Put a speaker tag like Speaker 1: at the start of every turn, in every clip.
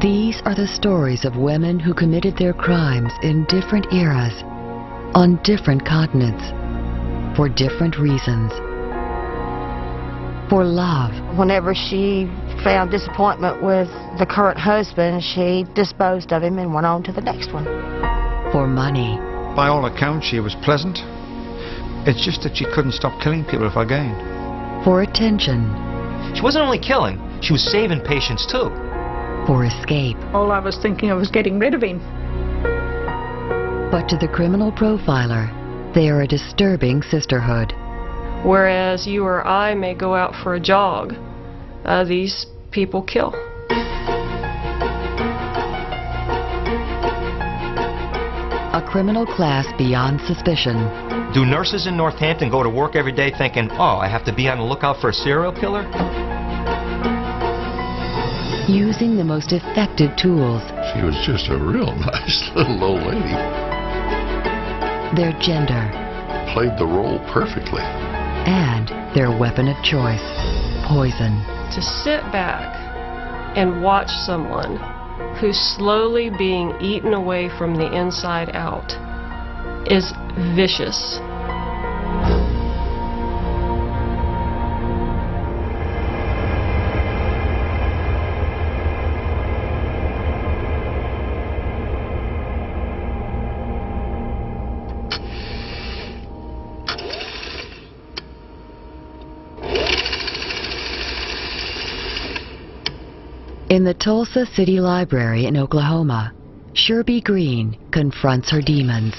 Speaker 1: These are the stories of women who committed their crimes in different eras, on different continents, for different reasons. For love.
Speaker 2: Whenever she found disappointment with the current husband, she disposed of him and went on to the next one.
Speaker 1: For money.
Speaker 3: By all accounts, she was pleasant. It's just that she couldn't stop killing people for gain.
Speaker 1: For attention.
Speaker 4: She wasn't only killing, she was saving patients too.
Speaker 1: For escape.
Speaker 5: All I was thinking of was getting rid of him.
Speaker 1: But to the criminal profiler, they are a disturbing sisterhood.
Speaker 6: Whereas you or I may go out for a jog, these people kill.
Speaker 1: A criminal class beyond suspicion.
Speaker 4: Do nurses in Northampton go to work every day thinking, oh, I have to be on the lookout for a serial killer?
Speaker 1: Using the most effective tools.
Speaker 7: She was just a real nice little old lady.
Speaker 1: Their gender.
Speaker 7: Played the role perfectly.
Speaker 1: And their weapon of choice, poison.
Speaker 6: To sit back and watch someone who's slowly being eaten away from the inside out is vicious.
Speaker 1: In the Tulsa City Library in Oklahoma, Sherby Green confronts her demons.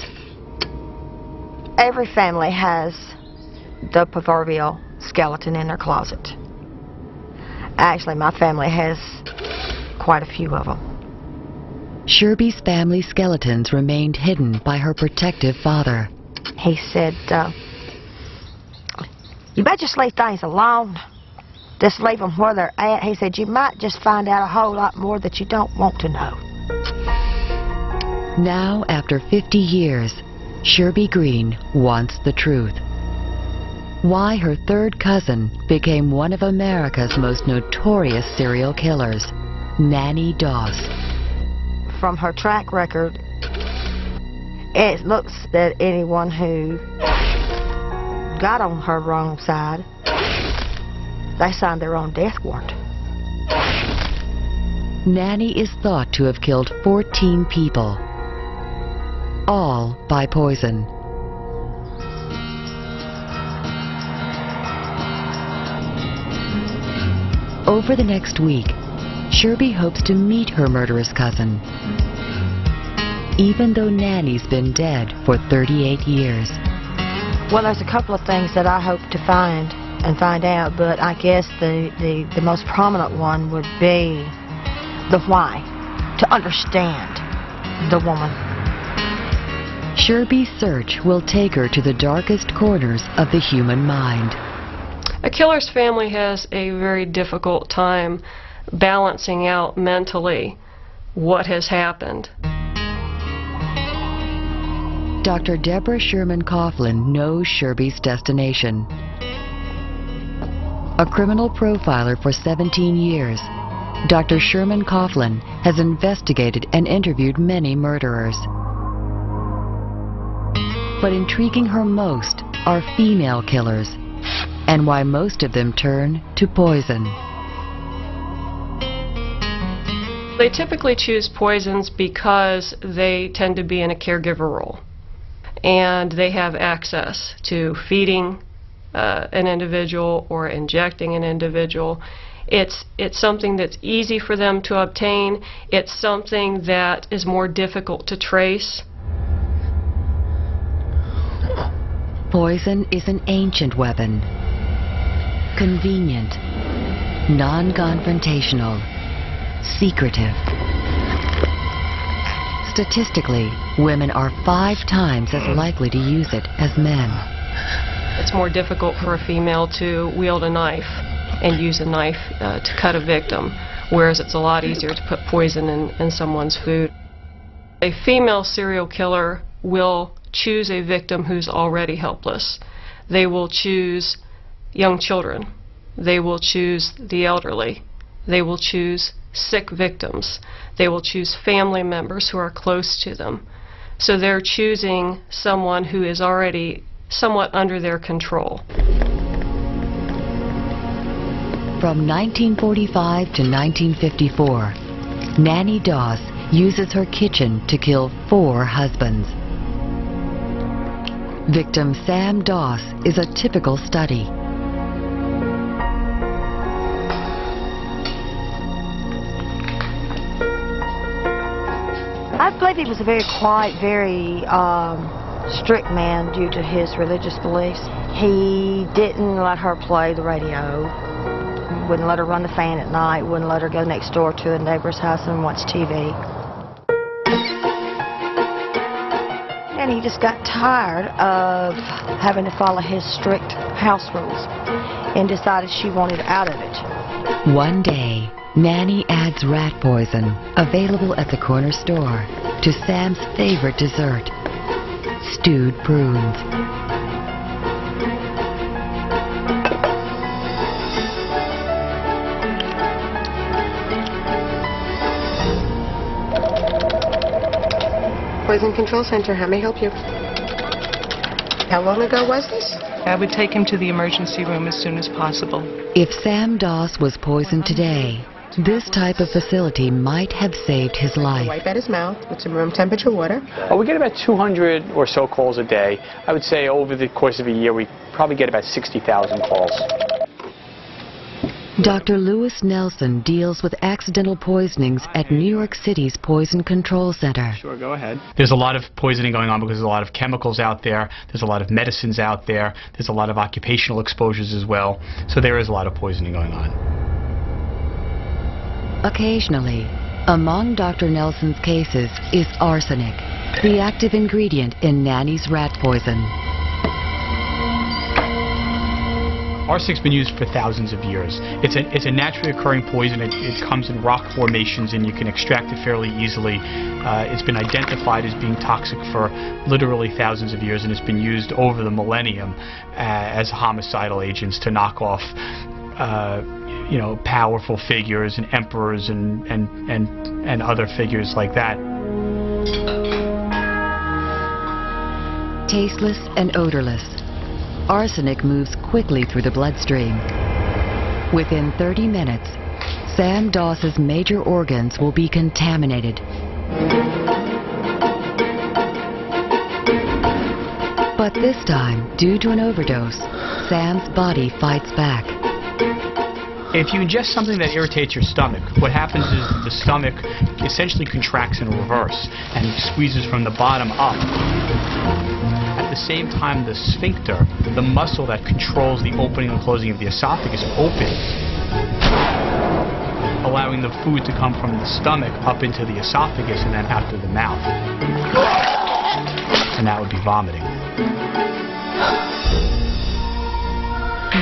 Speaker 2: Every family has the proverbial skeleton in their closet. Actually, my family has quite a few of them.
Speaker 1: Sherby's family skeletons remained hidden by her protective father.
Speaker 2: He said, you better just leave things alone. Just leave them where they're at. He said, you might just find out a whole lot more that you don't want to know.
Speaker 1: Now, after 50 years, Sherby Green wants the truth. Why her third cousin became one of America's most notorious serial killers, Nanny Doss.
Speaker 2: From her track record, it looks that anyone who got on her wrong side, they signed their own death warrant.
Speaker 1: Nanny is thought to have killed 14 people, all by poison. Over the next week, Sherby hopes to meet her murderous cousin, even though Nanny's been dead for 38 years.
Speaker 2: Well, there's a couple of things that I hope to find out, but I guess the most prominent one would be the why, to understand the woman.
Speaker 1: Sherby's search will take her to the darkest corners of the human mind.
Speaker 6: A killer's family has a very difficult time balancing out mentally what has happened.
Speaker 1: Dr. Deborah Sherman Coughlin knows Sherby's destination. A criminal profiler for 17 years, Dr. Sherman Coughlin has investigated and interviewed many murderers. But intriguing her most are female killers, and why most of them turn to poison.
Speaker 6: They typically choose poisons because they tend to be in a caregiver role, and they have access to feeding an individual or injecting an individual. It's something that's easy for them to obtain. It's something that is more difficult to trace.
Speaker 1: Poison is an ancient weapon. Convenient, non-confrontational, secretive. Statistically, women are 5 times as likely to use it as men.
Speaker 6: It's more difficult for a female to wield a knife and use a knife to cut a victim, whereas it's a lot easier to put poison in someone's food. A female serial killer will choose a victim who's already helpless. They will choose young children. They will choose the elderly. They will choose sick victims. They will choose family members who are close to them. So they're choosing someone who is already somewhat under their control.
Speaker 1: From 1945 to 1954, Nanny Doss uses her kitchen to kill 4 husbands. Victim Sam Doss is a typical study.
Speaker 2: I believe he was a very quiet, very strict man due to his religious beliefs. He didn't let her play the radio, wouldn't let her run the fan at night, wouldn't let her go next door to a neighbor's house and watch TV. And he just got tired of having to follow his strict house rules and decided she wanted out of it.
Speaker 1: One day, Nanny adds rat poison, available at the corner store, to Sam's favorite dessert, stewed prunes.
Speaker 8: Poison Control Center, how may I help you? How long ago was this?
Speaker 9: I would take him to the emergency room as soon as possible.
Speaker 1: If Sam Doss was poisoned today, this type of facility might have saved his life.
Speaker 8: Wipe out his mouth with some room temperature water.
Speaker 10: We get about 200 or so calls a day. I would say over the course of a year, we probably get about 60,000 calls.
Speaker 1: Dr. Lewis Nelson deals with accidental poisonings at New York City's Poison Control Center.
Speaker 10: Sure, go ahead. There's a lot of poisoning going on because there's a lot of chemicals out there. There's a lot of medicines out there. There's a lot of occupational exposures as well. So there is a lot of poisoning going on.
Speaker 1: Occasionally, among Dr. Nelson's cases is arsenic, the active ingredient in Nanny's rat poison.
Speaker 10: Arsenic's been used for thousands of years. It's a naturally occurring poison. It comes in rock formations and you can extract it fairly easily. It's been identified as being toxic for literally thousands of years, and it's been used over the millennium as homicidal agents to knock off powerful figures and emperors and other figures like that.
Speaker 1: Tasteless and odorless, arsenic moves quickly through the bloodstream. Within 30 minutes, Sam Doss's major organs will be contaminated. But this time, due to an overdose, Sam's body fights back.
Speaker 10: If you ingest something that irritates your stomach, what happens is the stomach essentially contracts in reverse and squeezes from the bottom up. At the same time, the sphincter, the muscle that controls the opening and closing of the esophagus, opens, allowing the food to come from the stomach up into the esophagus and then out to the mouth. And that would be vomiting.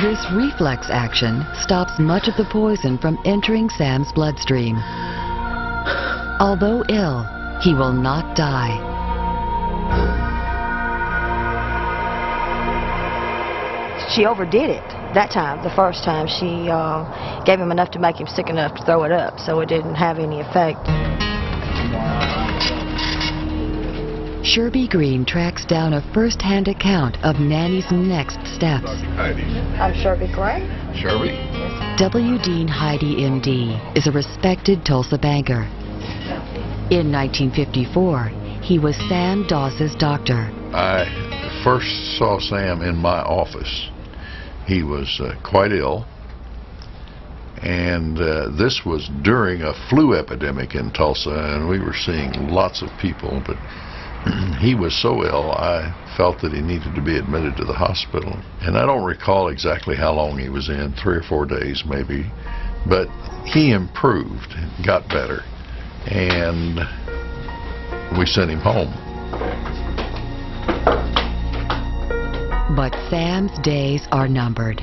Speaker 1: This reflex action stops much of the poison from entering Sam's bloodstream. Although ill, he will not die.
Speaker 2: She overdid it that time. The first time she gave him enough to make him sick enough to throw it up, so it didn't have any effect.
Speaker 1: Sherby Green tracks down a first-hand account of Nanny's next steps.
Speaker 2: I'm Sherby Green.
Speaker 7: Sherby?
Speaker 1: W. Dean Heidi, M.D., is a respected Tulsa banker. In 1954, he was Sam Doss's doctor.
Speaker 7: I first saw Sam in my office. He was quite ill, and this was during a flu epidemic in Tulsa, and we were seeing lots of people, but he was so ill, I felt that he needed to be admitted to the hospital. And I don't recall exactly how long he was in, 3 or 4 days maybe, but he improved, got better, and we sent him home.
Speaker 1: But Sam's days are numbered.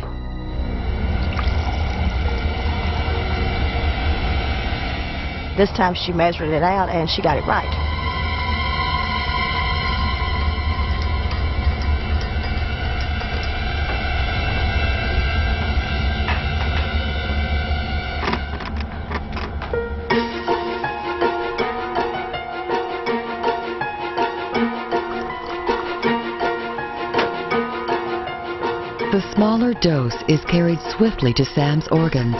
Speaker 2: This time she measured it out and she got it right.
Speaker 1: smaller dose is carried swiftly to Sam's organs.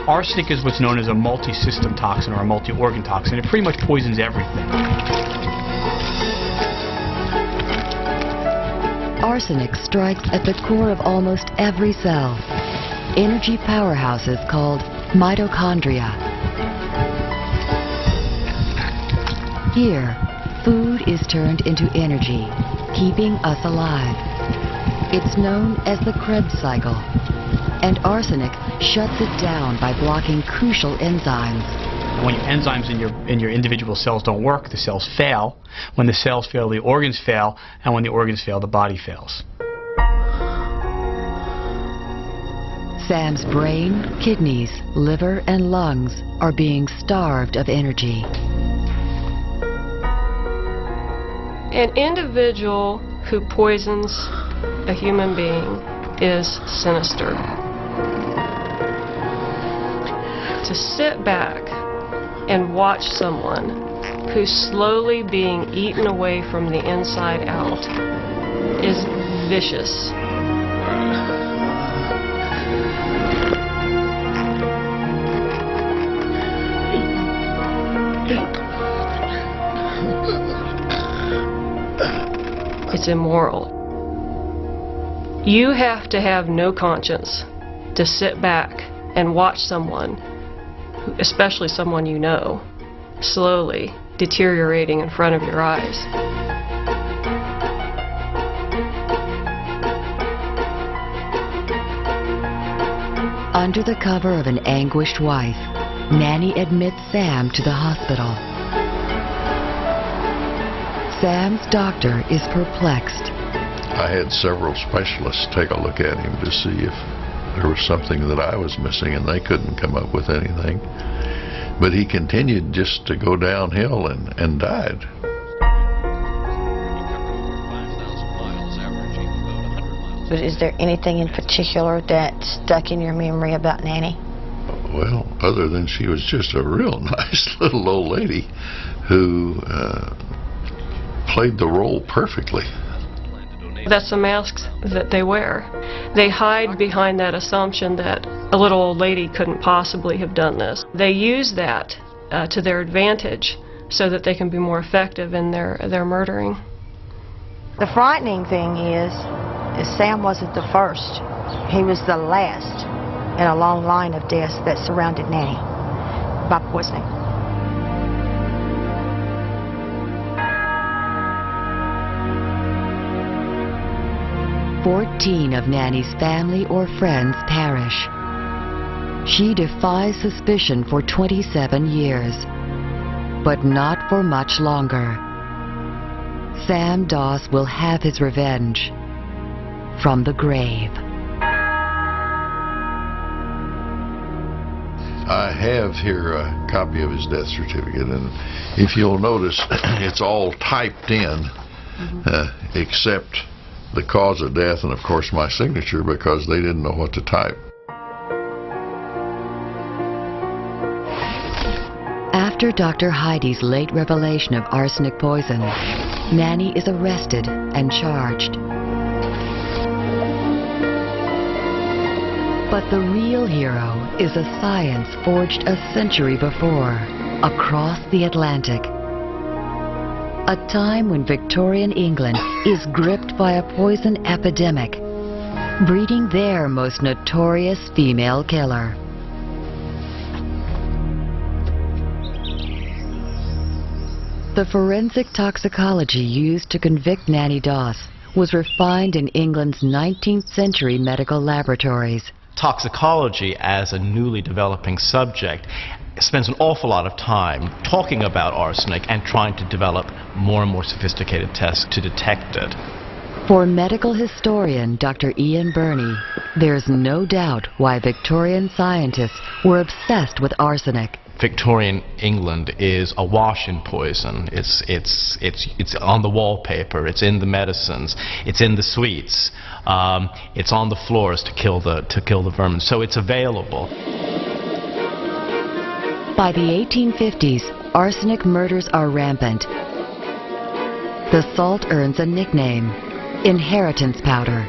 Speaker 10: Arsenic is what's known as a multi-system toxin or a multi-organ toxin. It pretty much poisons everything.
Speaker 1: Arsenic strikes at the core of almost every cell. Energy powerhouses called mitochondria. Here, food is turned into energy, keeping us alive. It's known as the Krebs cycle, and arsenic shuts it down by blocking crucial enzymes.
Speaker 10: When your enzymes in your individual cells don't work, the cells fail. When the cells fail, the organs fail, and when the organs fail, the body fails.
Speaker 1: Sam's brain, kidneys, liver, and lungs are being starved of energy.
Speaker 6: An individual who poisons a human being is sinister. To sit back and watch someone who's slowly being eaten away from the inside out is vicious. It's immoral. You have to have no conscience to sit back and watch someone, especially someone you know, slowly deteriorating in front of your eyes.
Speaker 1: Under the cover of an anguished wife, Nanny admits Sam to the hospital. Sam's doctor is perplexed.
Speaker 7: I had several specialists take a look at him to see if there was something that I was missing, and they couldn't come up with anything. But he continued just to go downhill and died.
Speaker 2: But is there anything in particular that stuck in your memory about Nanny?
Speaker 7: Well, other than she was just a real nice little old lady who played the role perfectly.
Speaker 6: That's the masks that they wear. They hide behind that assumption that a little old lady couldn't possibly have done this. They use that to their advantage so that they can be more effective in their murdering.
Speaker 2: The frightening thing is Sam wasn't the first. He was the last in a long line of deaths that surrounded Nanny by poisoning.
Speaker 1: "14 of Nanny's family or friends perish. She defies suspicion for 27 years, but not for much longer. Sam Doss will have his revenge from the grave."
Speaker 7: I have here a copy of his death certificate, and if you'll notice, it's all typed in, except the cause of death and, of course, my signature, because they didn't know what to type.
Speaker 1: After Dr. Heidi's late revelation of arsenic poison, Nanny is arrested and charged. But the real hero is a science forged a century before, across the Atlantic. A time when Victorian England is gripped by a poison epidemic, breeding their most notorious female killer. The forensic toxicology used to convict Nanny Doss was refined in England's 19th century medical laboratories.
Speaker 11: Toxicology, as a newly developing subject, spends an awful lot of time talking about arsenic and trying to develop more and more sophisticated tests to detect it.
Speaker 1: For medical historian Dr. Ian Burney, there's no doubt why Victorian scientists were obsessed with arsenic.
Speaker 11: Victorian England is awash in poison. It's on the wallpaper. It's in the medicines. It's in the sweets. It's on the floors to kill the vermin. So it's available.
Speaker 1: By the 1850s, arsenic murders are rampant. the salt earns a nickname, inheritance powder.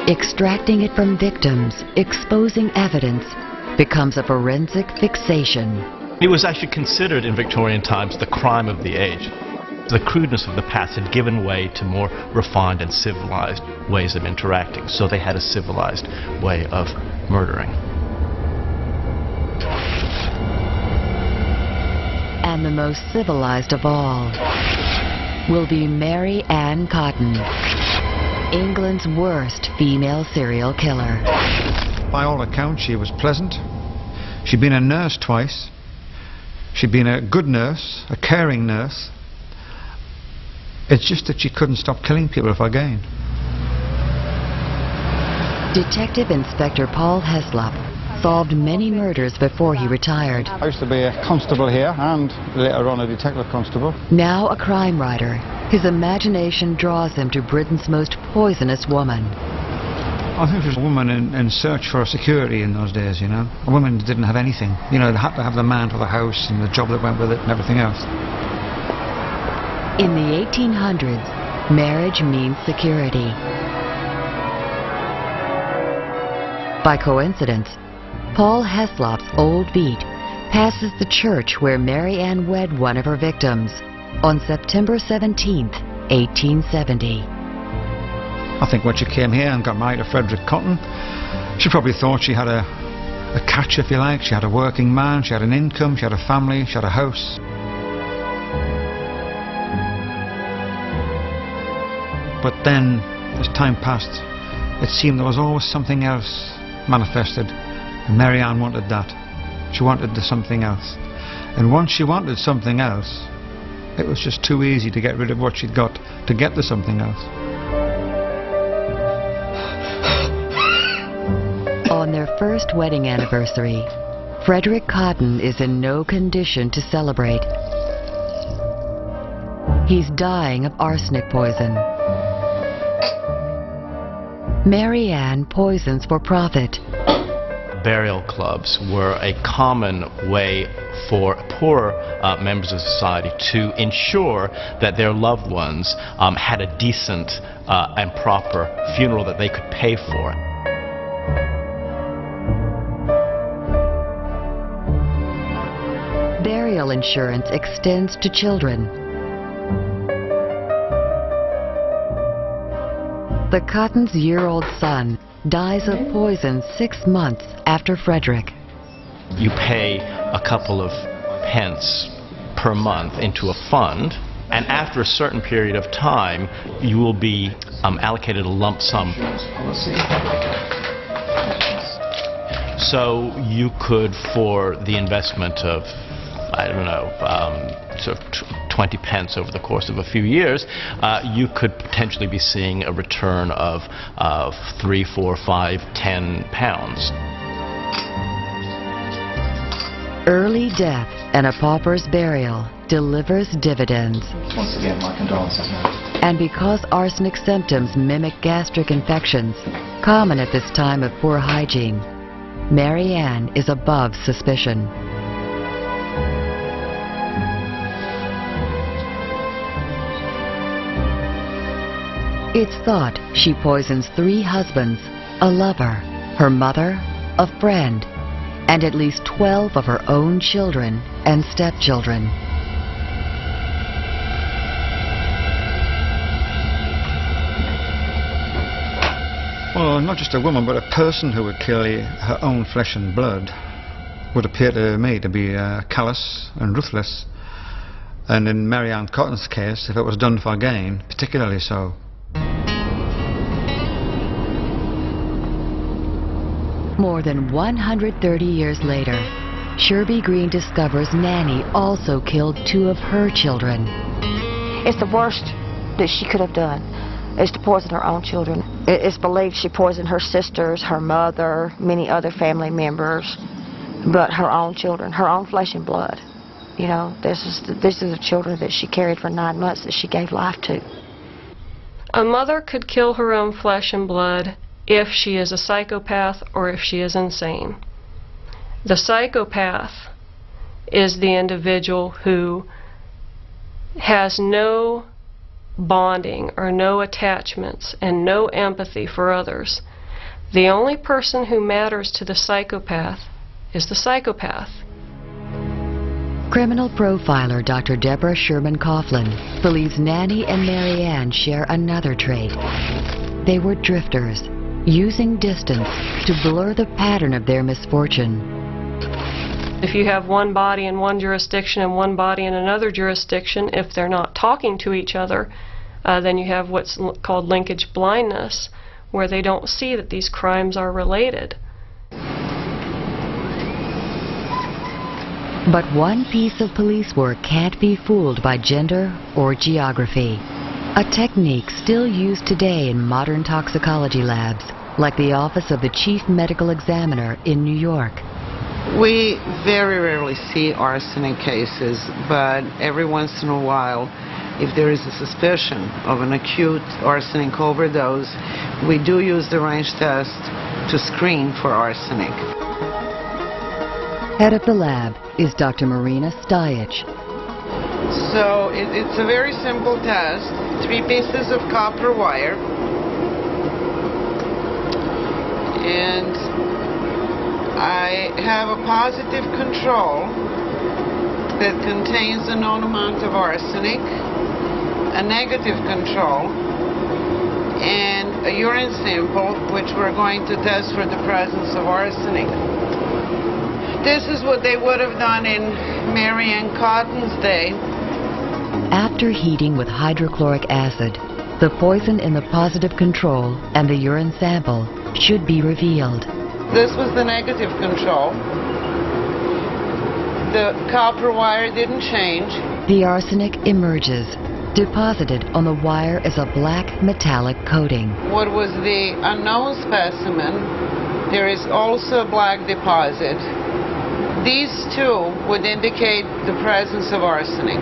Speaker 1: Extracting it from victims, exposing evidence, becomes a forensic fixation.
Speaker 11: It was actually considered in Victorian times the crime of the age. The crudeness of the past had given way to more refined and civilized ways of interacting, so they had a civilized way of murdering.
Speaker 1: And the most civilized of all will be Mary Ann Cotton, England's worst female serial killer.
Speaker 3: By all accounts, she was pleasant. She'd been a nurse twice. She'd been a good nurse, a caring nurse. It's just that she couldn't stop killing people for gain.
Speaker 1: Detective Inspector Paul Heslop solved many murders before he retired.
Speaker 12: I used to be a constable here and later on a detective constable.
Speaker 1: Now a crime writer, his imagination draws him to Britain's most poisonous woman.
Speaker 3: I think she was a woman in search for security in those days, you know. A woman that didn't have anything. You know, they had to have the man for the house and the job that went with it and everything else.
Speaker 1: In the 1800s, marriage means security. By coincidence, Paul Heslop's old beat passes the church where Mary Ann wed one of her victims on September 17th, 1870.
Speaker 3: I think when she came here and got married to Frederick Cotton, she probably thought she had a catch, if you like. She had a working man, she had an income, she had a family, she had a house. But then, as time passed, it seemed there was always something else manifested. And Mary Ann wanted that. She wanted the something else. And once she wanted something else, it was just too easy to get rid of what she'd got to get the something else.
Speaker 1: On their first wedding anniversary, Frederick Cotton is in no condition to celebrate. He's dying of arsenic poison. Mary Ann poisons for profit.
Speaker 11: Burial clubs were a common way for poorer members of society to ensure that their loved ones had a decent and proper funeral that they could pay for.
Speaker 1: Burial insurance extends to children. The Cotton's year-old son dies of poison 6 months after Frederick.
Speaker 11: You pay a couple of pence per month into a fund, and after a certain period of time, you will be allocated a lump sum. So you could, for the investment of, I don't know, sort of 20 pence over the course of a few years, you could potentially be seeing a return of 3, 4, 5, 10 pounds.
Speaker 1: Early death and a pauper's burial delivers dividends.
Speaker 13: Once again, my condolences, ma'am.
Speaker 1: And because arsenic symptoms mimic gastric infections, common at this time of poor hygiene, Mary Ann is above suspicion. It's thought she poisons 3 husbands, a lover, her mother, a friend, and at least 12 of her own children and stepchildren.
Speaker 3: Well, not just a woman, but a person who would kill her own flesh and blood would appear to me to be callous and ruthless. And in Mary Ann Cotton's case, if it was done for gain, particularly so.
Speaker 1: More than 130 years later, Sherby Green discovers Nanny also killed 2 of her children.
Speaker 2: It's the worst that she could have done, is to poison her own children. It's believed she poisoned her sisters, her mother, many other family members, but her own children, her own flesh and blood. You know, these are the children that she carried for 9 months that she gave life to.
Speaker 6: A mother could kill her own flesh and blood if she is a psychopath or if she is insane. The psychopath is the individual who has no bonding or no attachments and no empathy for others, the only person who matters to the psychopath is the psychopath.
Speaker 1: Criminal profiler Dr. Deborah Sherman Coughlin believes Nanny and Mary Ann share another trait. They were drifters, using distance to blur the pattern of their misfortune.
Speaker 6: If you have one body in one jurisdiction and one body in another jurisdiction, if they're not talking to each other, then you have what's called linkage blindness, where they don't see that these crimes are related.
Speaker 1: But one piece of police work can't be fooled by gender or geography. A technique still used today in modern toxicology labs, like the Office of the Chief Medical Examiner in New York.
Speaker 14: We very rarely see arsenic cases, but every once in a while, if there is a suspicion of an acute arsenic overdose, we do use the range test to screen for arsenic.
Speaker 1: Head of the lab is Dr. Marina Stajic.
Speaker 14: So it's a very simple test. 3 pieces of copper wire. And I have a positive control that contains a known amount of arsenic, a negative control, and a urine sample which we're going to test for the presence of arsenic. This is what they would have done in Mary Ann Cotton's day.
Speaker 1: After heating with hydrochloric acid, the poison in the positive control and the urine sample should be revealed.
Speaker 14: This was the negative control. The copper wire didn't change.
Speaker 1: The arsenic emerges. Deposited on the wire is a black metallic coating.
Speaker 14: What was the unknown specimen, there is also a black deposit. These two would indicate the presence of arsenic.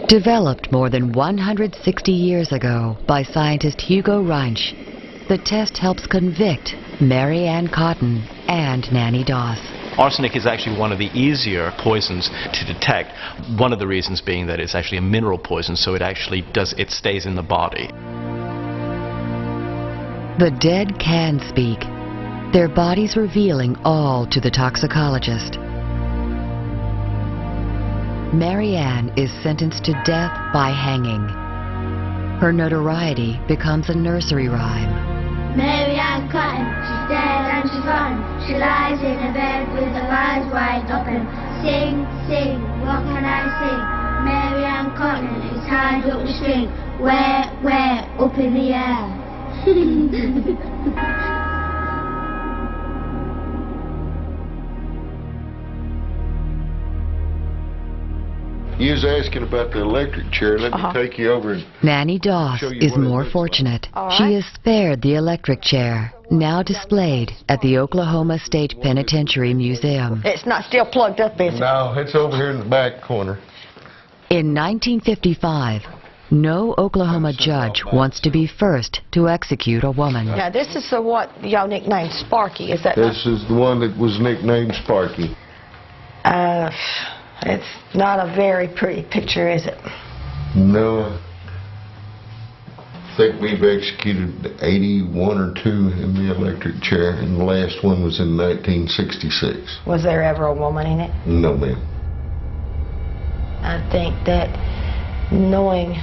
Speaker 1: Developed more than 160 years ago by scientist Hugo Reinsch, the test helps convict Mary Ann Cotton and Nanny Doss.
Speaker 11: Arsenic is actually one of the easier poisons to detect. One of the reasons being that it's actually a mineral poison, so it stays in the body.
Speaker 1: The dead can speak, their bodies revealing all to the toxicologist. Mary Ann is sentenced to death by hanging. Her notoriety becomes a nursery rhyme.
Speaker 15: Mary Ann Cotton, she's dead and she's gone. She lies in a bed with her eyes wide open. Sing, sing, what can I sing? Mary Ann Cotton is tied up the string. Where, up in the air.
Speaker 7: You was asking about the electric chair. Let me take you over and...
Speaker 1: Nanny Doss is more fortunate. She is spared the electric chair, now displayed at the Oklahoma State Penitentiary Museum.
Speaker 2: It's not still plugged up, is it?
Speaker 7: No, it's over here in the back corner.
Speaker 1: In 1955, no Oklahoma judge wants to be first to execute a woman.
Speaker 2: Now, this is what y'all nicknamed Sparky, is that
Speaker 7: This is the one that was nicknamed Sparky.
Speaker 2: It's not a very pretty picture, is it?
Speaker 7: No. I think we've executed 81 or 2 in the electric chair, and the last one was in 1966.
Speaker 2: Was there ever a woman in it?
Speaker 7: No, ma'am.
Speaker 2: I think that knowing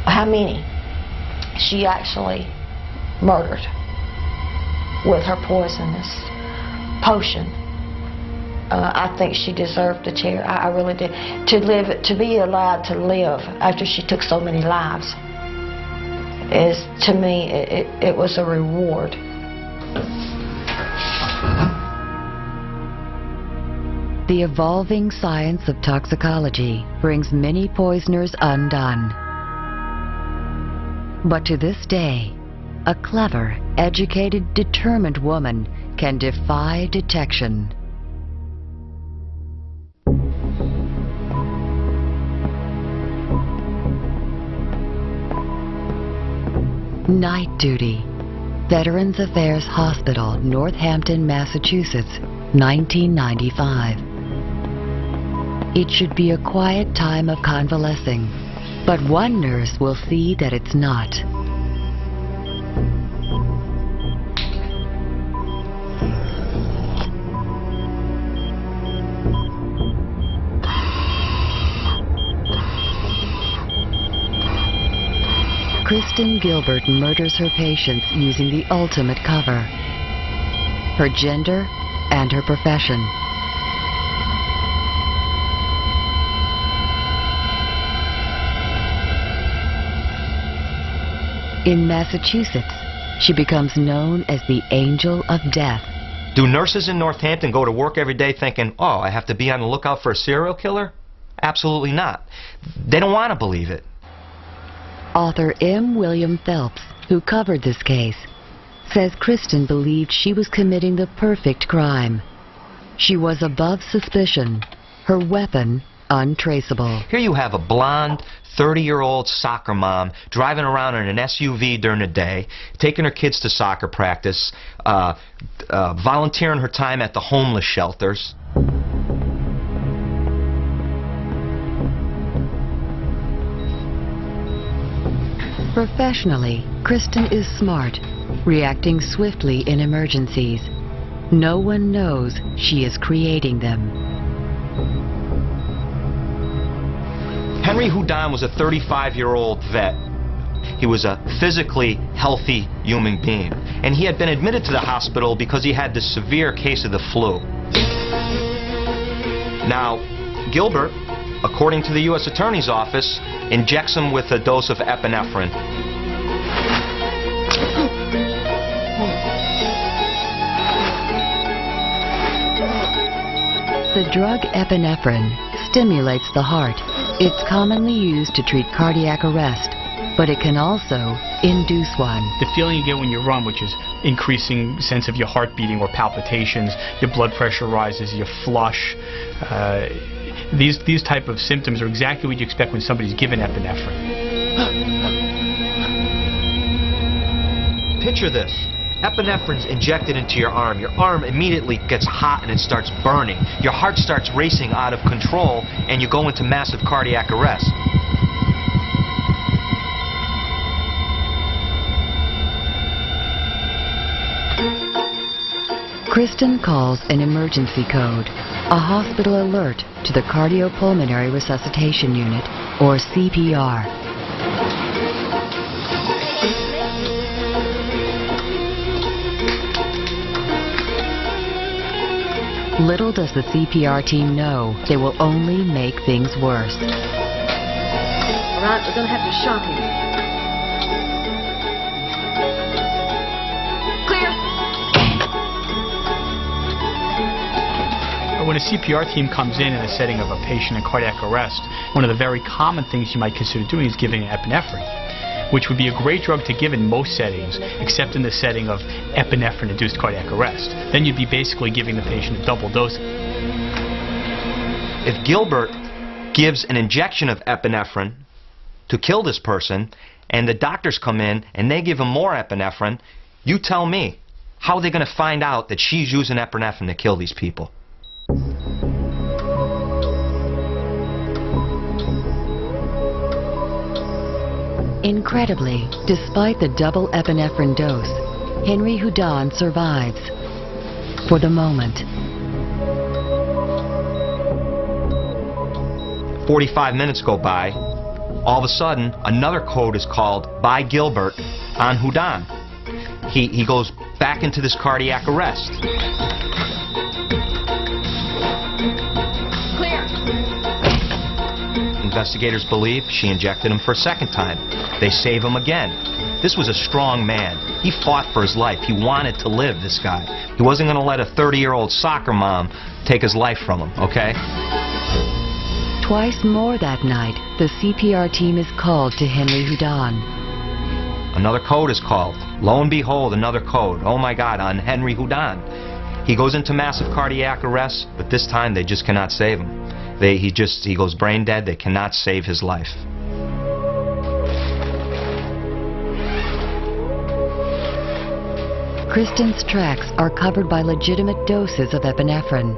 Speaker 2: how many she actually murdered with her poisonous potion, I think she deserved the chair. I really did. To be allowed to live after she took so many lives, to me, it was a reward.
Speaker 1: The evolving science of toxicology brings many poisoners undone. But to this day, a clever, educated, determined woman can defy detection. Night Duty, Veterans Affairs Hospital, Northampton, Massachusetts, 1995. it should be a quiet time of convalescing, but one nurse will see that it's not. Kristen Gilbert murders her patients using the ultimate cover: her gender and her profession. In Massachusetts, she becomes known as the Angel of Death.
Speaker 4: Do nurses in Northampton go to work every day thinking, oh, I have to be on the lookout for a serial killer? Absolutely not. They don't want to believe it.
Speaker 1: Author M. William Phelps, who covered this case, says Kristen believed she was committing the perfect crime. She was above suspicion, her weapon untraceable.
Speaker 4: Here you have a blonde, 30-year-old soccer mom driving around in an SUV during the day, taking her kids to soccer practice, volunteering her time at the homeless shelters.
Speaker 1: Professionally, Kristen is smart, reacting swiftly in emergencies. No one knows she is creating them.
Speaker 4: Henry Houdin was a 35-year-old vet. He was a physically healthy human being, and he had been admitted to the hospital because he had this severe case of the flu. Now, Gilbert, according to the U.S. Attorney's Office, injects him with a dose of epinephrine.
Speaker 1: The drug epinephrine stimulates the heart. It's commonly used to treat cardiac arrest, but it can also induce one.
Speaker 10: The feeling you get when you run, which is increasing sense of your heart beating or palpitations, your blood pressure rises, you flush. These type of symptoms are exactly what you expect when somebody's given epinephrine.
Speaker 4: Picture this. Epinephrine's injected into your arm. Your arm immediately gets hot and it starts burning. Your heart starts racing out of control and you go into massive cardiac arrest.
Speaker 1: Kristen calls an emergency code, a hospital alert to the Cardiopulmonary Resuscitation Unit, or CPR. Little does the CPR team know they will only make things worse.
Speaker 16: All right, we're going to have to shock him.
Speaker 10: When a CPR team comes in a setting of a patient in cardiac arrest, one of the very common things you might consider doing is giving epinephrine, which would be a great drug to give in most settings, except in the setting of epinephrine-induced cardiac arrest. Then you'd be basically giving the patient a double dose.
Speaker 4: If Gilbert gives an injection of epinephrine to kill this person, and the doctors come in and they give him more epinephrine, you tell me, how are they going to find out that she's using epinephrine to kill these people?
Speaker 1: Incredibly, despite the double epinephrine dose, Henry Houdin survives. For the moment.
Speaker 4: 45 minutes go by. All of a sudden, another code is called by Gilbert on Houdin. He goes back into this cardiac arrest. Investigators believe she injected him for a second time. They save him again. This was a strong man. He fought for his life. He wanted to live, this guy. He wasn't going to let a 30-year-old soccer mom take his life from him, okay?
Speaker 1: Twice more that night, the CPR team is called to Henry Houdin.
Speaker 4: Another code is called. Lo and behold, another code. Oh my God, on Henry Houdin. He goes into massive cardiac arrest, but this time they just cannot save him. He goes brain dead. They cannot save his life.
Speaker 1: Kristen's tracks are covered by legitimate doses of epinephrine.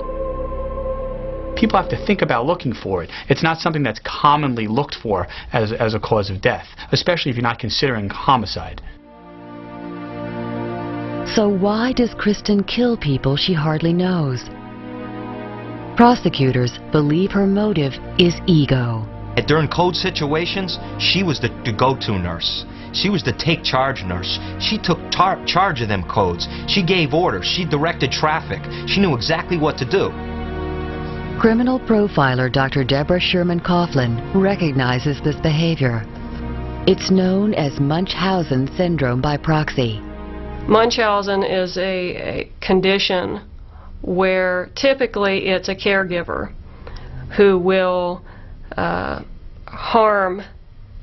Speaker 10: people have to think about looking for it. It's not something that's commonly looked for as a cause of death, especially if you're not considering homicide.
Speaker 1: So why does Kristen kill people she hardly knows? Prosecutors believe her motive is ego.
Speaker 4: During code situations, she was the go-to nurse. She was the take-charge nurse. She took charge of them codes. She gave orders. She directed traffic. She knew exactly what to do.
Speaker 1: Criminal profiler Dr. Deborah Sherman Coughlin recognizes this behavior. It's known as Munchausen syndrome by proxy.
Speaker 6: Munchausen is a condition where typically it's a caregiver who will harm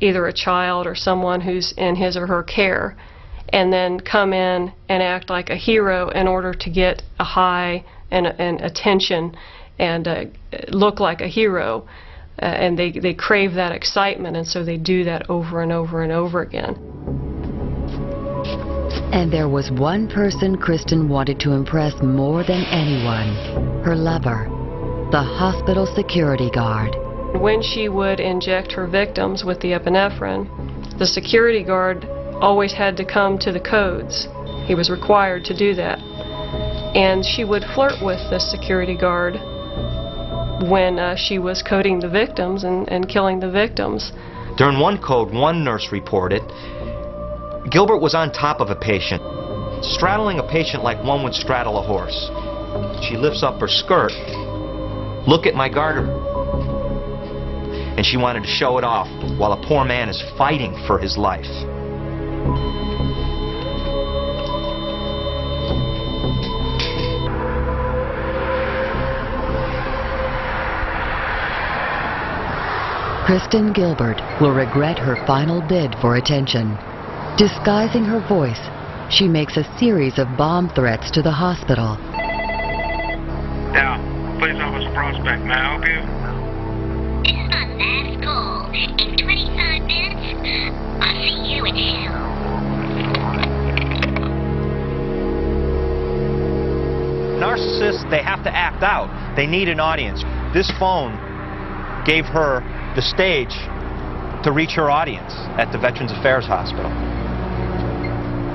Speaker 6: either a child or someone who's in his or her care, and then come in and act like a hero in order to get a high and attention and look like a hero. And they crave that excitement, and so they do that over and over and over again.
Speaker 1: And there was one person Kristen wanted to impress more than anyone, her lover, the hospital security guard.
Speaker 6: When she would inject her victims with the epinephrine, the security guard always had to come to the codes. He was required to do that. And she would flirt with the security guard when she was coding the victims and killing the victims.
Speaker 4: During one code, one nurse reported, Gilbert was on top of a patient, straddling a patient like one would straddle a horse. She lifts up her skirt. "Look at my garter." And she wanted to show it off while a poor man is fighting for his life.
Speaker 1: Kristen Gilbert will regret her final bid for attention. Disguising her voice, she makes a series of bomb threats to the hospital.
Speaker 17: Now, police officer Prospect, may I help you?
Speaker 15: This is my last call. In 25 minutes, I'll see you in hell.
Speaker 4: Narcissists, they have to act out. They need an audience. This phone gave her the stage to reach her audience at the Veterans Affairs Hospital.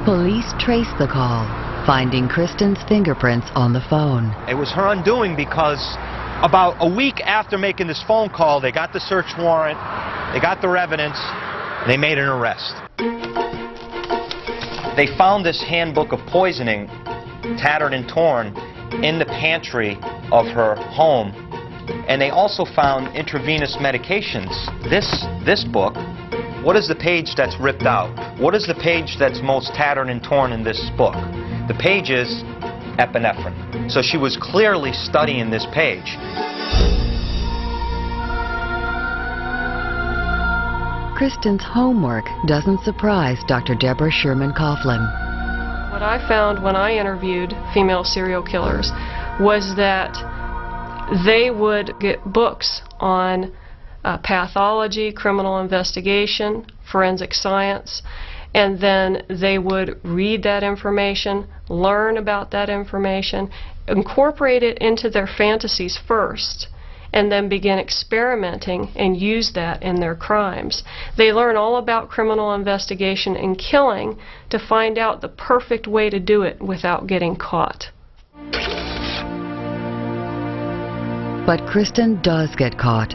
Speaker 1: Police trace the call, finding Kristen's fingerprints on the phone.
Speaker 4: It was her undoing because about a week after making this phone call, they got the search warrant, they got their evidence, and they made an arrest. They found this handbook of poisoning, tattered and torn, in the pantry of her home. And they also found intravenous medications. This book, what is the page that's ripped out? What is the page that's most tattered and torn in this book? The page is epinephrine. So she was clearly studying this page.
Speaker 1: Kristen's homework doesn't surprise Dr. Deborah Sherman Coughlin.
Speaker 6: What I found when I interviewed female serial killers was that they would get books on pathology, criminal investigation, forensic science, and then they would read that information, learn about that information, incorporate it into their fantasies first, and then begin experimenting and use that in their crimes. They learn all about criminal investigation and killing to find out the perfect way to do it without getting caught.
Speaker 1: But Kristen does get caught.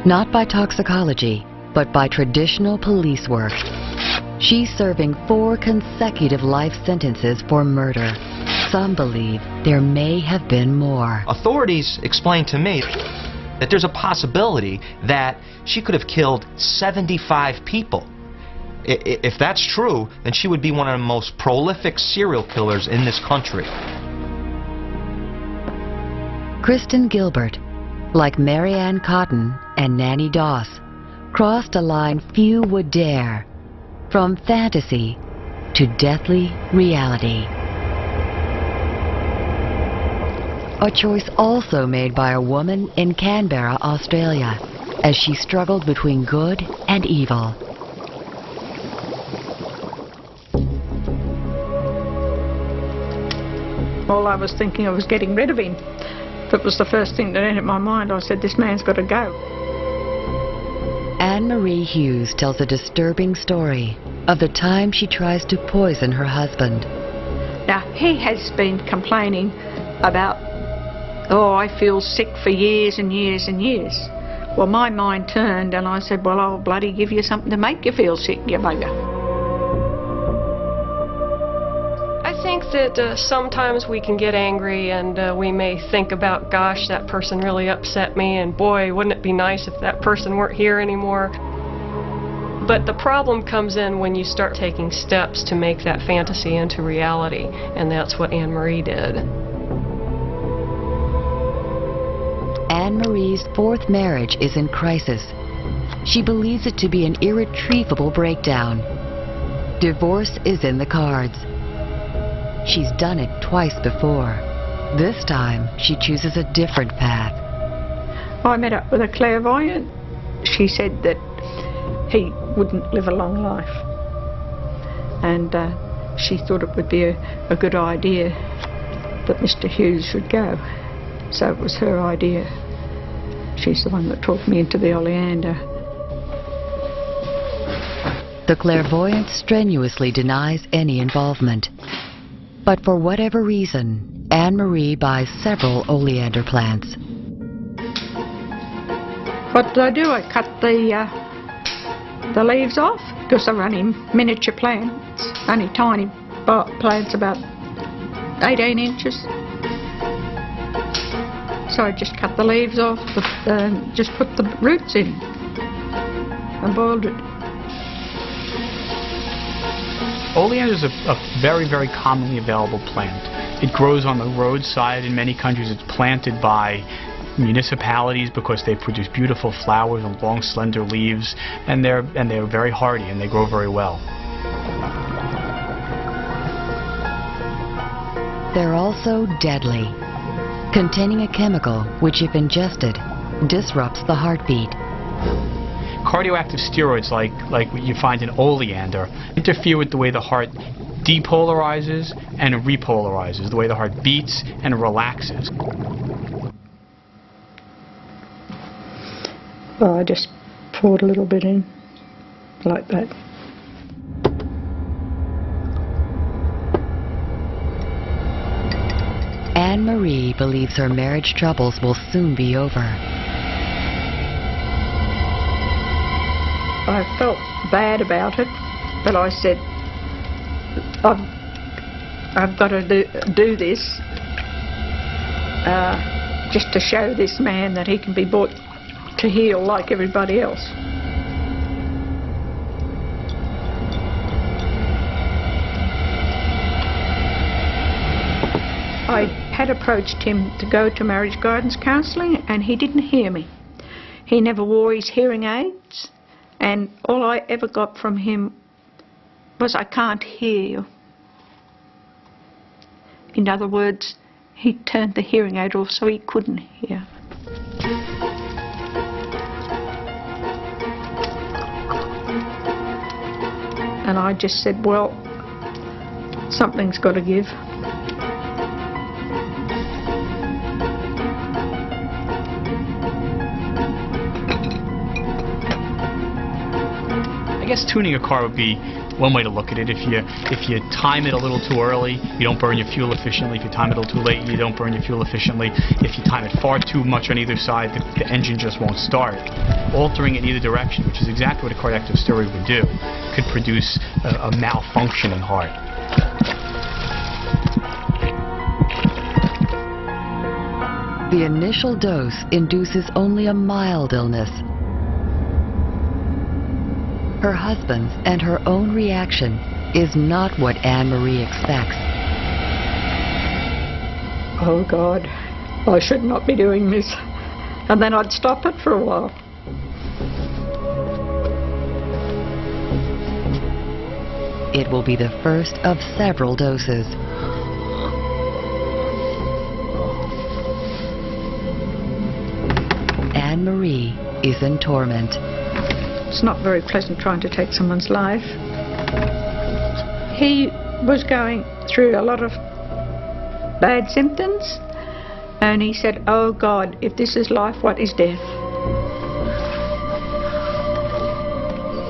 Speaker 1: Not by toxicology, but by traditional police work. She's serving 4 consecutive life sentences for murder. Some believe there may have been more.
Speaker 4: Authorities explained to me that there's a possibility that she could have killed 75 people. If that's true, then she would be one of the most prolific serial killers in this country.
Speaker 1: Kristen Gilbert, like Mary Ann Cotton and Nanny Doss, crossed a line few would dare, from fantasy to deathly reality. A choice also made by a woman in Canberra, Australia, as she struggled between good and evil.
Speaker 5: All I was thinking of was getting rid of him. That was the first thing that entered my mind. I said, this man's got to go.
Speaker 1: Anne-Marie Hughes tells a disturbing story of the time she tries to poison her husband.
Speaker 5: Now, he has been complaining about, oh, I feel sick for years and years and years. Well, my mind turned and I said, well, I'll bloody give you something to make you feel sick, you bugger.
Speaker 6: I think that sometimes we can get angry and we may think about, gosh, that person really upset me, and boy, wouldn't it be nice if that person weren't here anymore. But the problem comes in when you start taking steps to make that fantasy into reality, and that's what Anne-Marie did.
Speaker 1: Anne-Marie's fourth marriage is in crisis. She believes it to be an irretrievable breakdown. Divorce is in the cards. She's done it twice before. This time, she chooses a different path.
Speaker 5: I met up with a clairvoyant. She said that he wouldn't live a long life. And she thought it would be a good idea that Mr. Hughes should go. So it was her idea. She's the one that talked me into the oleander.
Speaker 1: The clairvoyant strenuously denies any involvement. But for whatever reason, Anne-Marie buys several oleander plants.
Speaker 5: What did I do? I cut the leaves off, because they're only miniature plants, only tiny plants about 18 inches. So I just cut the leaves off, just put the roots in and boiled it.
Speaker 10: Oleander is a very, very commonly available plant. It grows on the roadside. In many countries it's planted by municipalities because they produce beautiful flowers and long, slender leaves, and they're very hardy and they grow very well.
Speaker 1: They're also deadly, containing a chemical which, if ingested, disrupts the heartbeat.
Speaker 10: Cardioactive steroids, like what you find in oleander, interfere with the way the heart depolarizes and repolarizes, the way the heart beats and relaxes.
Speaker 5: Well, I just poured a little bit in, like that.
Speaker 1: Anne-Marie believes her marriage troubles will soon be over.
Speaker 5: I felt bad about it, but I said, I've got to do this just to show this man that he can be brought to heal like everybody else. I had approached him to go to marriage guidance counselling, and he didn't hear me. He never wore his hearing aids. And all I ever got from him was, I can't hear you. In other words, he turned the hearing aid off so he couldn't hear. And I just said, well, something's got to give.
Speaker 10: I guess tuning a car would be one way to look at it. If you time it a little too early, you don't burn your fuel efficiently. If you time it a little too late, you don't burn your fuel efficiently. If you time it far too much on either side, the engine just won't start. Altering it in either direction, which is exactly what a cardioactive steroid would do, could produce a malfunctioning heart.
Speaker 1: The initial dose induces only a mild illness. Her husband's and her own reaction is not what Anne-Marie expects.
Speaker 5: Oh God, I should not be doing this. And then I'd stop it for a while.
Speaker 1: It will be the first of several doses. Anne-Marie is in torment.
Speaker 5: It's not very pleasant trying to take someone's life. He was going through a lot of bad symptoms, And he said, "Oh God, if this is life, what is death?"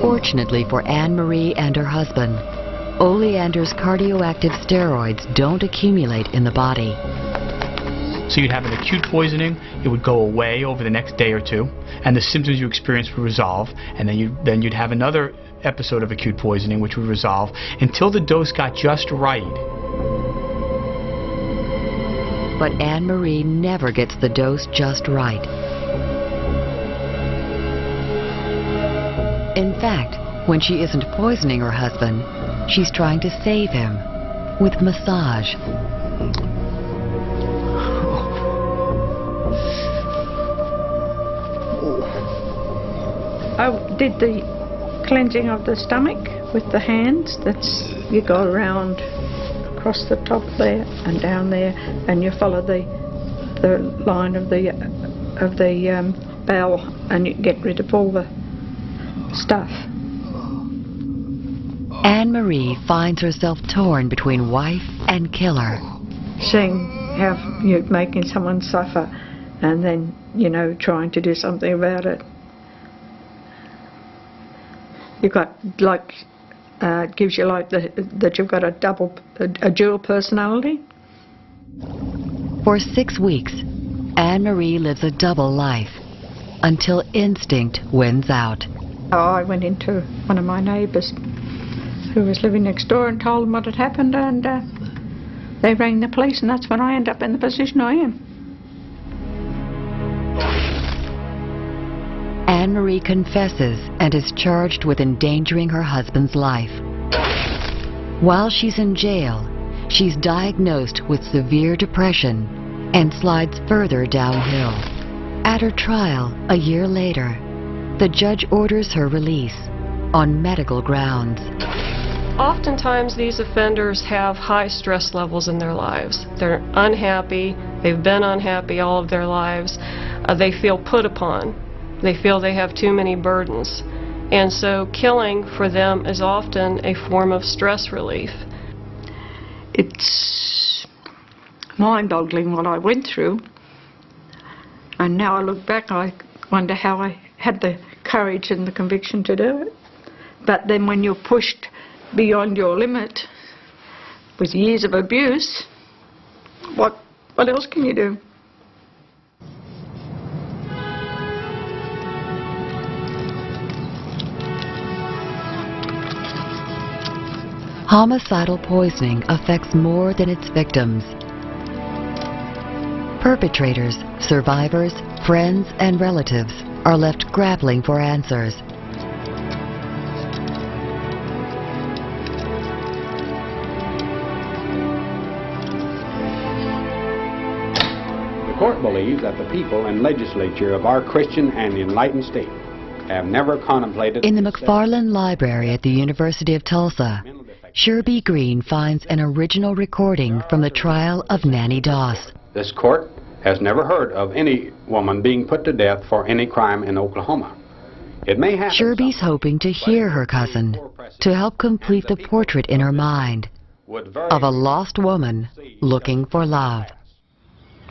Speaker 1: Fortunately for Anne-Marie and her husband, oleander's cardioactive steroids don't accumulate in the body.
Speaker 10: So you'd have an acute poisoning, it would go away over the next day or two, and the symptoms you experienced would resolve, and then you'd have another episode of acute poisoning which would resolve until the dose got just right.
Speaker 1: But Anne-Marie never gets the dose just right. In fact, when she isn't poisoning her husband, she's trying to save him with massage.
Speaker 5: I did the cleansing of the stomach with the hands. That's, you go around across the top there and down there, and you follow the line of the bowel, and you get rid of all the stuff.
Speaker 1: Anne-Marie finds herself torn between wife and killer.
Speaker 5: Seeing how you're making someone suffer, and then, you know, trying to do something about it. You've got, like, it gives you like that you've got a dual personality.
Speaker 1: For 6 weeks, Anne-Marie lives a double life until instinct wins out.
Speaker 5: Oh, I went into one of my neighbours who was living next door and told them what had happened, and they rang the police, and that's when I ended up in the position I am.
Speaker 1: Anne-Marie confesses and is charged with endangering her husband's life. While she's in jail, she's diagnosed with severe depression and slides further downhill. At her trial, a year later, the judge orders her release on medical grounds.
Speaker 6: Oftentimes these offenders have high stress levels in their lives. They're unhappy, they've been unhappy all of their lives, they feel put upon. They feel they have too many burdens. And so killing for them is often a form of stress relief.
Speaker 5: It's mind-boggling what I went through. And now I look back, I wonder how I had the courage and the conviction to do it. But then when you're pushed beyond your limit with years of abuse, what else can you do?
Speaker 1: Homicidal poisoning affects more than its victims. Perpetrators, survivors, friends, and relatives are left grappling for answers.
Speaker 18: The court believes that the people and legislature of our Christian and enlightened state have never contemplated...
Speaker 1: In the McFarland Library at the University of Tulsa, Sherby Green finds an original recording from the trial of Nanny Doss.
Speaker 18: This court has never heard of any woman being put to death for any crime in Oklahoma. It may happen.
Speaker 1: Sherby's hoping to hear her cousin to help complete the portrait in her mind of a lost woman looking for love.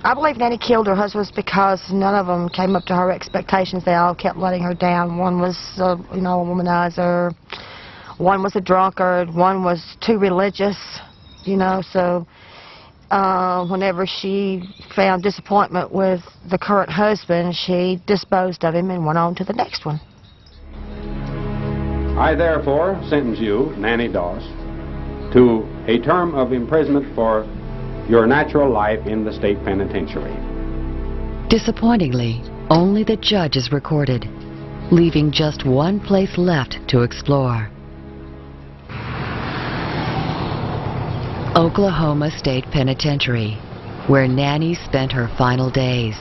Speaker 2: I believe Nanny killed her husbands because none of them came up to her expectations. They all kept letting her down. One was, a womanizer. One was a drunkard. One was too religious, so whenever she found disappointment with the current husband, she disposed of him and went on to the next one.
Speaker 18: I therefore sentence you, Nanny Doss, to a term of imprisonment for your natural life in the state penitentiary.
Speaker 1: Disappointingly, only the judge is recorded, leaving just one place left to explore. Oklahoma State Penitentiary, where Nanny spent her final days.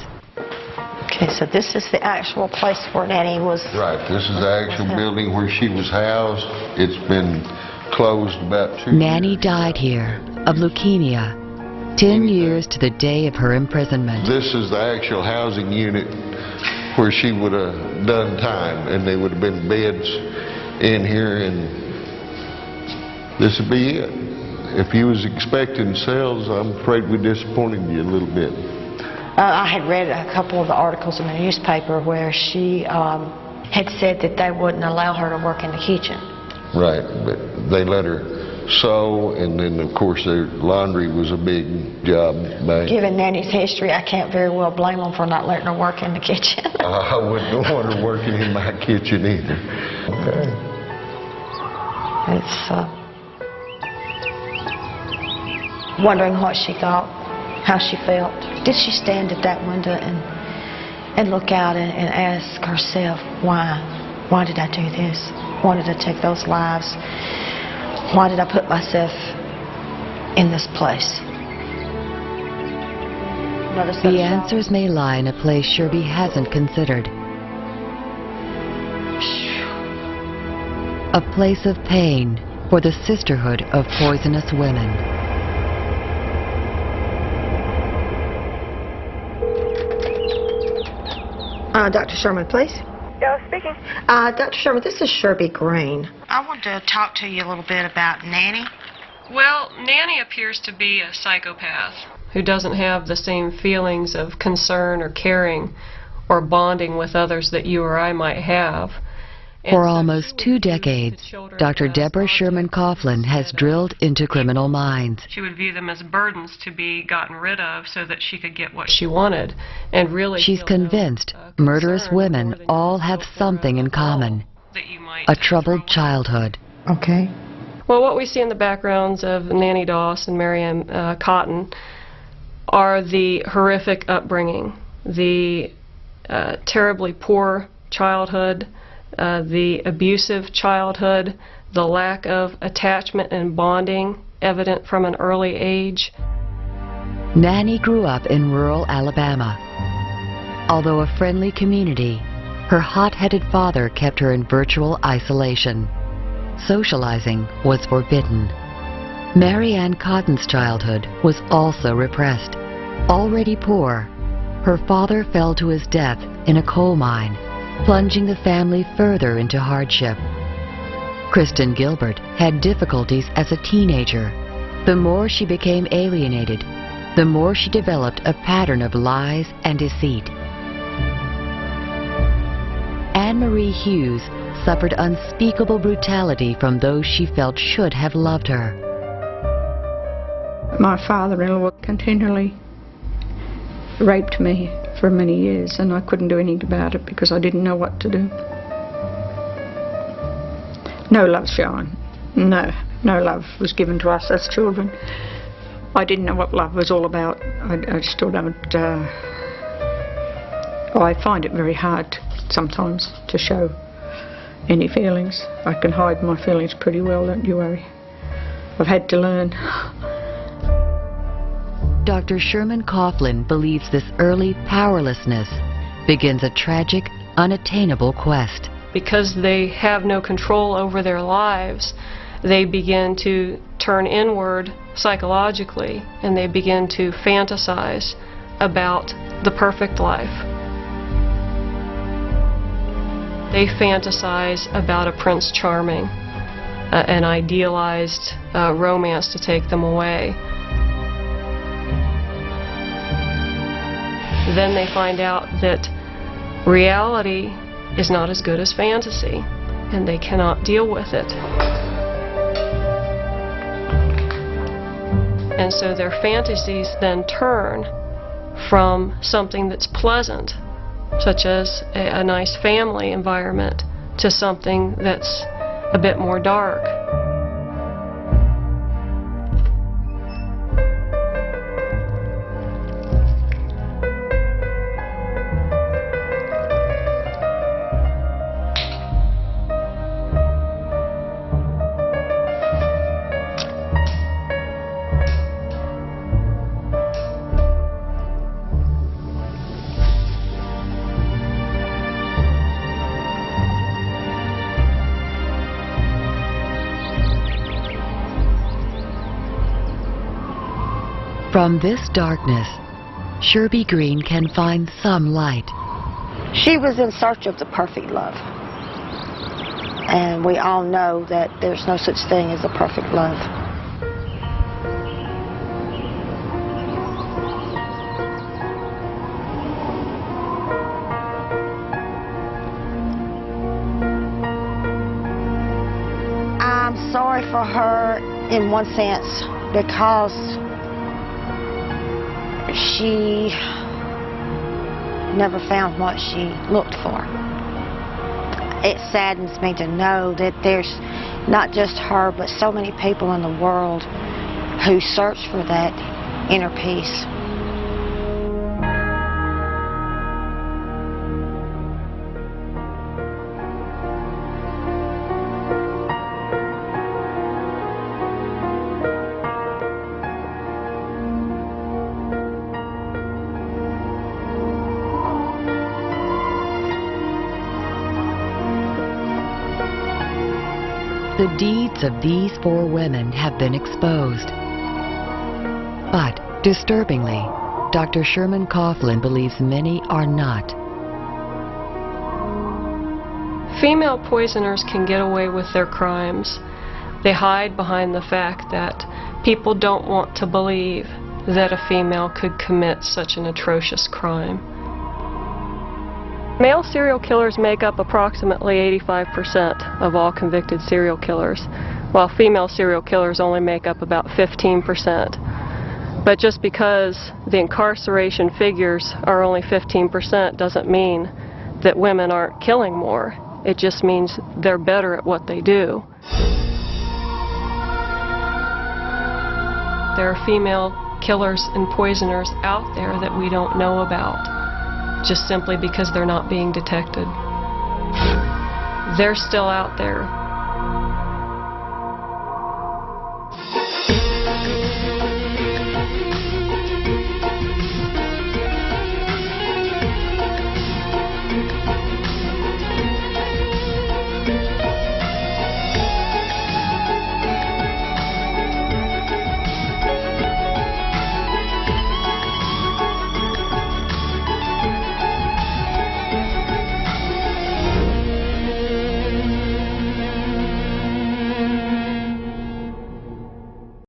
Speaker 2: Okay, so this is the actual place where Nanny was... Right,
Speaker 7: this is the actual building where she was housed. It's been closed about 2 years.
Speaker 1: Nanny died here of leukemia, 10 years to the day of her imprisonment.
Speaker 7: This is the actual housing unit where she would have done time, and there would have been beds in here, and this would be it. If you was expecting cells, I'm afraid we disappointed you a little bit.
Speaker 2: I had read a couple of the articles in the newspaper where she had said that they wouldn't allow her to work in the kitchen.
Speaker 7: Right, but they let her sew, and then of course their laundry was a big job.
Speaker 2: Given Nanny's history, I can't very well blame them for not letting her work in the kitchen.
Speaker 7: I wouldn't want her working in my kitchen either. Okay.
Speaker 2: It's wondering what she thought, how she felt. Did she stand at that window and look out and ask herself, why? Why did I do this? Why did I take those lives? Why did I put myself in this place?
Speaker 1: The answers may lie in a place Sherby hasn't considered. A place of pain for the sisterhood of poisonous women.
Speaker 2: Dr. Sherman, please.
Speaker 8: Yeah, speaking.
Speaker 2: Dr. Sherman, this is Sherby Green. I wanted to talk to you a little bit about Nanny.
Speaker 6: Well, Nanny appears to be a psychopath who doesn't have the same feelings of concern or caring or bonding with others that you or I might have.
Speaker 1: For almost 2 decades, Dr. Deborah Sherman Coughlin has drilled into criminal minds.
Speaker 6: She would view them as burdens to be gotten rid of so that she could get what she wanted. And really,
Speaker 1: she's convinced murderous women all have something in common: a troubled childhood.
Speaker 2: Okay.
Speaker 6: Well, what we see in the backgrounds of Nanny Doss and Marianne Cotton are the horrific upbringing, the terribly poor childhood, the abusive childhood, the lack of attachment and bonding evident from an early age.
Speaker 1: Nanny grew up in rural Alabama. Although a friendly community, her hot-headed father kept her in virtual isolation. Socializing was forbidden. Marianne Cotton's childhood was also repressed. Already poor, her father fell to his death in a coal mine, plunging the family further into hardship. Kristen Gilbert had difficulties as a teenager. The more she became alienated, the more she developed a pattern of lies and deceit. Anne Marie Hughes suffered unspeakable brutality from those she felt should have loved her.
Speaker 5: My father-in-law continually raped me for many years, and I couldn't do anything about it because I didn't know what to do. No love shown. No love was given to us as children. I didn't know what love was all about. I still don't. I find it very hard sometimes to show any feelings. I can hide my feelings pretty well, don't you worry. I've had to learn.
Speaker 1: Dr. Sherman Coughlin believes this early powerlessness begins a tragic, unattainable quest.
Speaker 6: Because they have no control over their lives, they begin to turn inward psychologically, and they begin to fantasize about the perfect life. They fantasize about a Prince Charming, an idealized romance to take them away. Then they find out that reality is not as good as fantasy, and they cannot deal with it. And so their fantasies then turn from something that's pleasant, such as a nice family environment, to something that's a bit more dark.
Speaker 1: From this darkness, Sherby Green can find some light.
Speaker 2: She was in search of the perfect love. And we all know that there's no such thing as a perfect love. sorry for her in one sense because she never found what she looked for. It saddens me to know that there's not just her, but so many people in the world who search for that inner peace.
Speaker 1: The deeds of these 4 women have been exposed. But, disturbingly, Dr. Sherman Coughlin believes many are not.
Speaker 6: Female poisoners can get away with their crimes. They hide behind the fact that people don't want to believe that a female could commit such an atrocious crime. Male serial killers make up approximately 85% of all convicted serial killers, while female serial killers only make up about 15%. But just because the incarceration figures are only 15% doesn't mean that women aren't killing more. It just means they're better at what they do. There are female killers and poisoners out there that we don't know about, just simply because they're not being detected. They're still out there.